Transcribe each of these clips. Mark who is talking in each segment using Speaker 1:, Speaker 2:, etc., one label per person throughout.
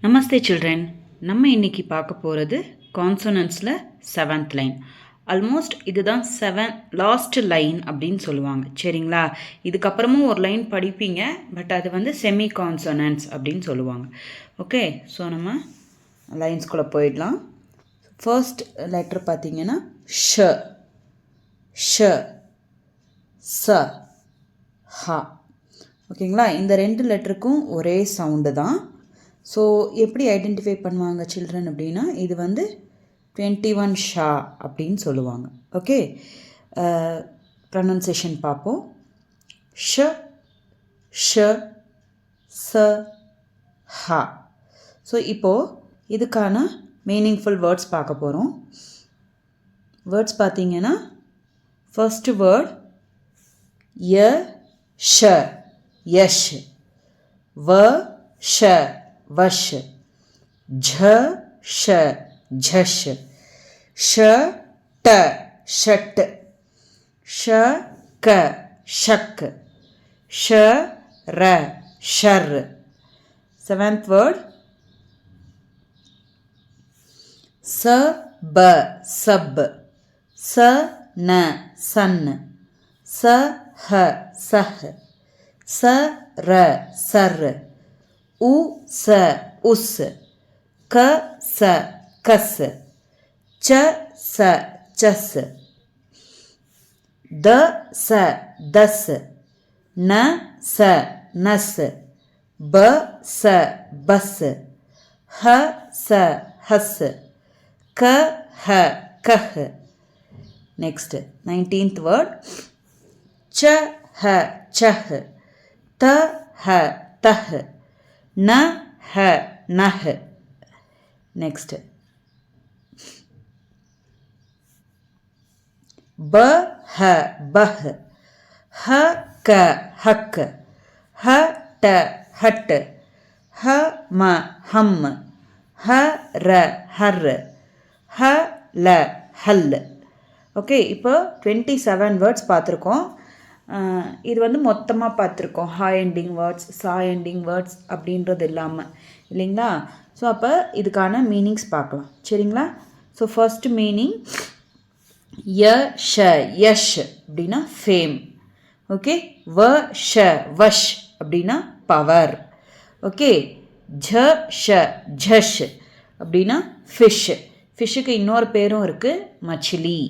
Speaker 1: நமஸ்தே children. நம்ம இன்னைக்கு பார்க்க போகிறது கான்சோனன்ட்ஸில் 7th லைன். ஆல்மோஸ்ட் இதுதான் லாஸ்ட் லைன் அப்படின்னு சொல்லுவாங்க. சரிங்களா? இதுக்கப்புறமும் ஒரு லைன் படிப்பீங்க, பட் அது வந்து செமி கான்சோனன்ட்ஸ் அப்படின்னு சொல்லுவாங்க. ஓகே, ஸோ நம்ம லைன்ஸ்குள்ளே போயிடலாம். ஃபர்ஸ்ட் லெட்டர் பார்த்தீங்கன்னா ஷ, ஷ, ச, ஹ. ஓகேங்களா? இந்த ரெண்டு லெட்டருக்கும் ஒரே சவுண்டு தான். ஸோ எப்படி ஐடென்டிஃபை பண்ணுவாங்க சில்ட்ரன் அப்படின்னா, இது வந்து 21 ஷா அப்படின்னு சொல்லுவாங்க. ஓகே, ப்ரனன்சியேஷன் பார்ப்போம். ஷ, ஷ, ச, ஹ. ஸோ இப்போது இதுக்கான மீனிங்ஃபுல் வேர்ட்ஸ் பார்க்க போகிறோம். வேர்ட்ஸ் பார்த்தீங்கன்னா, ஃபர்ஸ்ட் வேர்ட் ய, ஷ, யஷ். வ, ஷ, वश. झ, श, झश. श, ट, शट. श, क, शक. श, र, शर. सेवेंथ वर्ड स, ब, सब. स, न, सन. स, ह, सह. स, र, सर. उ, स, उस. क, स, कस. च, स, चस. द, स, दस. न, स, नस. ब, स, बस. ह, स, हस. क, ह, कह. नेक्स्ट 19th word च, ह, चह. त, ह, तह. न, ह, नह. नेक्स्ट ब, ह, बह. ह, क, हक. ह, ट, हट. ह, म, हम. ह, र, हर. ह, ल, हल. ஓகே, இப்போ 27 வேர்ட்ஸ் பார்த்துருக்கோம். இது வந்து மொத்தமாக பார்த்துருக்கோம். ஹா எண்டிங் வேர்ட்ஸ், சா எண்டிங் வேர்ட்ஸ் அப்படின்றது இல்லாமல், இல்லைங்களா? ஸோ அப்போ இதுக்கான மீனிங்ஸ் பார்க்கலாம். சரிங்களா? ஸோ ஃபர்ஸ்ட் மீனிங் ய, ஷ, யஷ் அப்படின்னா ஃபேம். ஓகே, வ, ஷ, வஷ் அப்படின்னா பவர். ஓகே, ஜ, ஷ, ஜஷ் அப்படின்னா ஃபிஷ். ஃபிஷ்ஷுக்கு இன்னொரு பேரும் இருக்குது, மச்சிலி.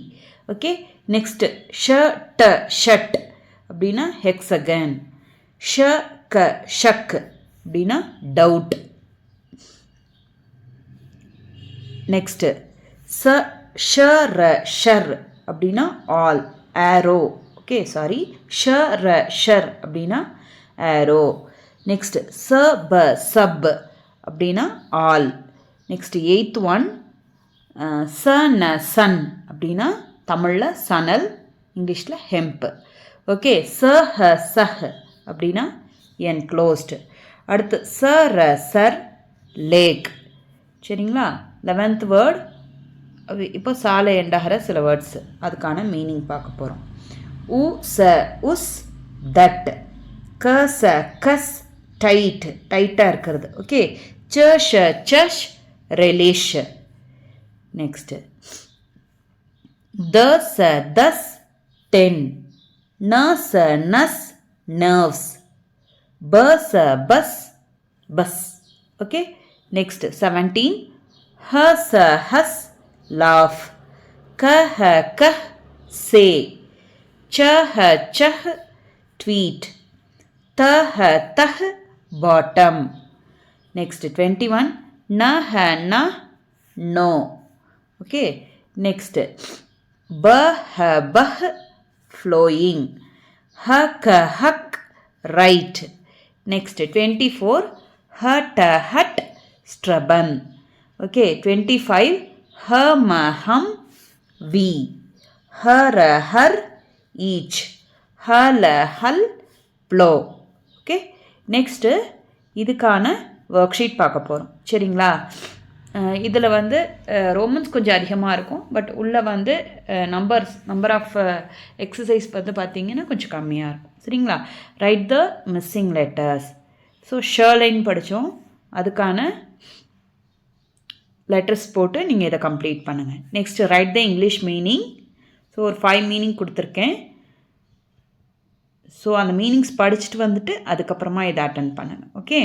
Speaker 1: ஓகே, நெக்ஸ்ட்டு ஷ, ட, ஷட் அப்படின்னா ஹெக்ஸகன். ஷ, க, ஷக் அப்படின்னா டவுட். நெக்ஸ்ட்டு ச, ஷ, ர, ஷர் அப்படின்னா ஆல், ஆரோ. ஓகே, சாரி, ஷ, ர, ஷர் அப்படின்னா ஆரோ. நெக்ஸ்ட் ச, ப, சப் அப்படின்னா ஆல். நெக்ஸ்ட் 8th ஒன் ச, ந, சன் அப்படின்னா தமிழில் சணல், இங்கிலீஷில் ஹெம்ப். ஓகே, ச, ஹ, சஹ் அப்படின்னா என்க்ளோஸ்டு. அடுத்து ச, ர, சர், லேக். சரிங்களா? 11th வேர்ட் இப்போ சாலை எண்டாகிற சில வேர்ட்ஸ், அதுக்கான மீனிங் பார்க்க போகிறோம். உ, ச, உஸ், தட். க, ச, கஸ், டைட், டைட்டாக இருக்கிறது. ஓகே, ச, ஷ, சஷ், ரெலிஷ். நெக்ஸ்ட்டு த, ச, தஸ், 10. ந, ச, நஸ், நர்வ்ஸ். ப, ச, பஸ், பஸ். ஓகே, நெக்ஸ்ட் 17 ஹ, ச, ஹஸ், லாஃப். க, ஹ, கஹ், சே. ச, ஹ, சஹ், ட்வீட். த, ஹ, தஹ், பாட்டம். நெக்ஸ்ட் 21 ந, ஹ, ந, நோ. ஓகே, நெக்ஸ்ட் ப, ஹ, பஹ், flowing. ஹ, க, ஹக், ரைட். நெக்ஸ்ட் 24 ஹ, ட, ஹட், stubborn. ஓகே, 25 ஹ, ம, ஹம், வி. ஹ, ர, ஹர், ஈச். ஹ, ல, ஹல், ப்ளோ. ஓகே, நெக்ஸ்ட்டு இதுக்கான ஒர்க் ஷீட் பார்க்க போகிறோம். சரிங்களா? இதில் வந்து ரோமன்ஸ் கொஞ்சம் அதிகமாக இருக்கும், பட் உள்ளே வந்து நம்பர் ஆஃப் எக்ஸசைஸ் வந்து பார்த்திங்கன்னா கொஞ்சம் கம்மியாக இருக்கும். சரிங்களா? ரைட் த மிஸ்ஸிங் லெட்டர்ஸ். ஸோ ஷ லைன் படித்தோம், அதுக்கான லெட்டர்ஸ் போட்டு நீங்கள் இதை கம்ப்ளீட் பண்ணுங்கள். நெக்ஸ்ட்டு ரைட் த இங்கிலீஷ் மீனிங். ஸோ ஒரு 5 மீனிங் கொடுத்துருக்கேன். ஸோ அந்த மீனிங்ஸ் படிச்சுட்டு வந்துட்டு அதுக்கப்புறமா இதை அட்டன் பண்ணுங்கள். ஓகே,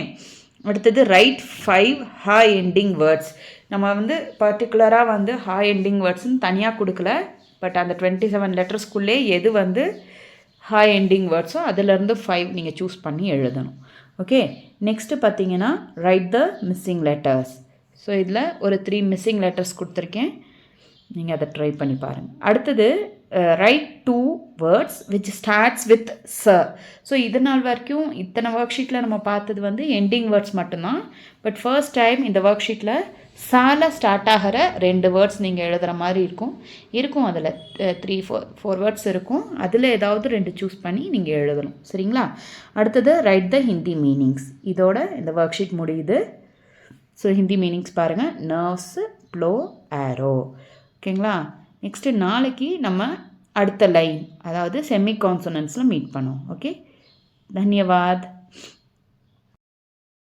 Speaker 1: அடுத்தது ரைட் 5 ஹா எண்டிங் வேர்ட்ஸ். நம்ம வந்து பர்டிகுலராக வந்து ஹா எண்டிங் வேர்ட்ஸ்ன்னு தனியாக கொடுக்கல. பட் அந்த 27 லெட்டர்ஸ்குள்ளே எது வந்து ஹா எண்டிங் வேர்ட்ஸோ அதிலேருந்து 5 நீங்கள் சூஸ் பண்ணி எழுதணும். ஓகே, நெக்ஸ்ட்டு பார்த்தீங்கன்னா ரைட் த மிஸ்ஸிங் லெட்டர்ஸ். ஸோ இதில் ஒரு 3 மிஸ்ஸிங் லெட்டர்ஸ் கொடுத்துருக்கேன். நீங்கள் அதை ட்ரை பண்ணி பாருங்கள். அடுத்தது right 2 words which starts with ச. ஸோ இது நாள் வரைக்கும் இத்தனை ஒர்க் ஷீட்டில் நம்ம பார்த்தது வந்து எண்டிங் வேர்ட்ஸ் மட்டும்தான். பட் ஃபர்ஸ்ட் டைம் இந்த ஒர்க் ஷீட்டில் சால ஸ்டார்ட் ஆகிற 2 வேர்ட்ஸ் நீங்கள் எழுதுகிற மாதிரி இருக்கும். அதில் 3-4 வேர்ட்ஸ் இருக்கும். அதில் ஏதாவது 2 சூஸ் பண்ணி நீங்கள் எழுதணும். சரிங்களா? அடுத்தது ரைட் த ஹிந்தி மீனிங்ஸ். இதோட இந்த ஒர்க் ஷீட் முடியுது. ஸோ ஹிந்தி மீனிங்ஸ் பாருங்கள். நர்வ்ஸு, ப்ளோ, ஆரோ. ஓகேங்களா? நெக்ஸ்ட்டு நாளைக்கு நம்ம அடுத்த லைன், அதாவது செமி கான்சனன்ட்ஸில் மீட் பண்ணுவோம். ஓகே, தன்யவாத்.